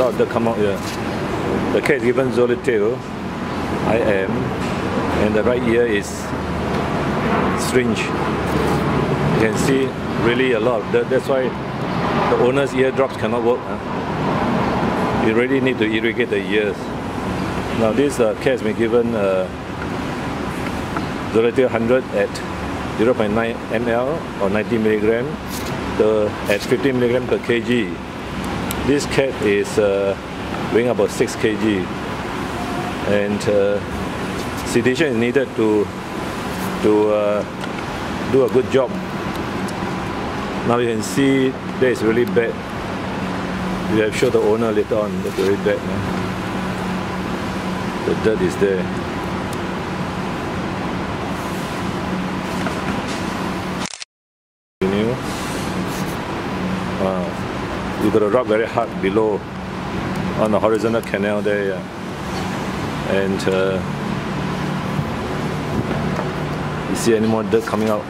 lot of dirt come out here. The cat is given Zolitail, IM, and the right ear is syringe. You can see really a lot of dirt. That's why the owner's eardrops cannot work. You really need to irrigate the ears. Now this cat has been given Zolitail 100 at 0.9 ml or 90 milligram at 15 milligram per kg. This cat is weighing about 6 kg, and sedation is needed to do a good job. Now you can see that is really bad. We have shown the owner later on. That's very bad. The dirt is there. You've got to rub very hard below on the horizontal canal there, and you see any more dirt coming out.